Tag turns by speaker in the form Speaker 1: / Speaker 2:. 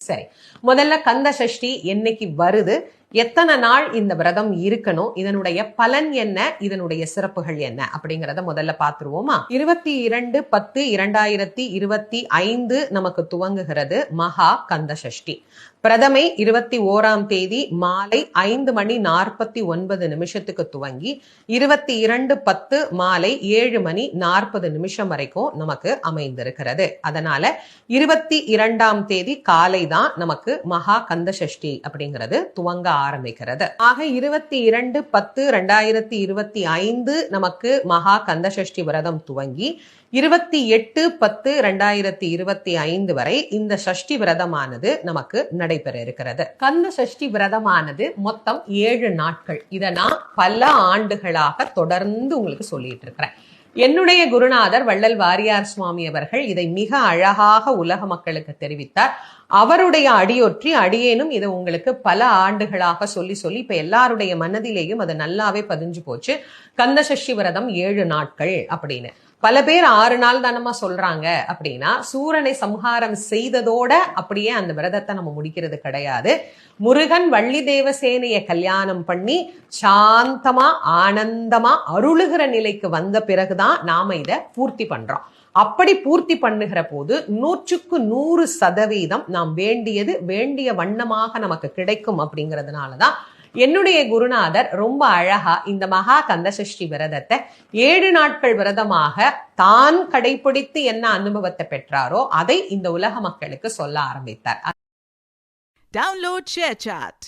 Speaker 1: சரி, முதல்ல கந்த சஷ்டி என்னைக்கு வருது, எத்தனை நாள் இந்த விரதம் இருக்கணும், இதனுடைய பலன் என்ன, இதனுடைய சிறப்புகள் என்ன அப்படிங்கறத முதல்ல பாத்துருவோமா. 22/10/2025 நமக்கு துவங்குகிறது மகா கந்த சஷ்டி. பிரதமை 21ஆம் தேதி மாலை 5:49 துவங்கி 22/10 மாலை 7:40 வரைக்கும் நமக்கு அமைந்திருக்கிறது. அதனால 22ஆம் தேதி காலை தான் நமக்கு மகா கந்த சஷ்டி அப்படிங்கிறது துவங்க ஆரம்பிக்கிறது. ஆக 22/10/2025 நமக்கு மகா கந்த சஷ்டி விரதம் துவங்கி 28/10/2025 வரை இந்த சஷ்டி விரதமானது நமக்கு நடைபெற இருக்கிறது. கந்த சஷ்டி விரதமானது மொத்தம் 7 நாட்கள். இதை நான் பல ஆண்டுகளாக தொடர்ந்து உங்களுக்கு சொல்லிட்டு இருக்கிறேன். என்னுடைய குருநாதர் வள்ளல் வாரியார் சுவாமி அவர்கள் இதை மிக அழகாக உலக மக்களுக்கு தெரிவித்தார். அவருடைய அடியொற்றி அடியேனும் இதை உங்களுக்கு பல ஆண்டுகளாக சொல்லி இப்ப எல்லாருடைய மனதிலேயும் அது நல்லாவே பதிஞ்சு போச்சு. கந்த சஷ்டி விரதம் 7 நாட்கள் அப்படின்னு. பல பேர் 6 நாள் தானமா சொல்றாங்க அப்படின்னா, சூரனை சம்ஹாரம் செய்ததோட அப்படியே அந்த விரதத்தை நம்ம முடிக்கிறது கிடையாது. முருகன் வள்ளி தேவசேனைய கல்யாணம் பண்ணி சாந்தமா ஆனந்தமா அருளுகிற நிலைக்கு வந்த பிறகுதான் நாம இதை பூர்த்தி பண்றோம். அப்படி பூர்த்தி பண்ணுகிற போது 100% நாம் வேண்டியது வேண்டிய வண்ணமாக நமக்கு கிடைக்கும். அப்படிங்கிறதுனாலதான் என்னுடைய குருநாதர் ரொம்ப அழகா இந்த மகா கந்த சஷ்டி விரதத்தை 7 நாட்கள் விரதமாக தான் கடைபிடித்து என்ன அனுபவத்தை பெற்றாரோ அதை இந்த உலக மக்களுக்கு சொல்ல ஆரம்பித்தார்.
Speaker 2: Download ShareChat.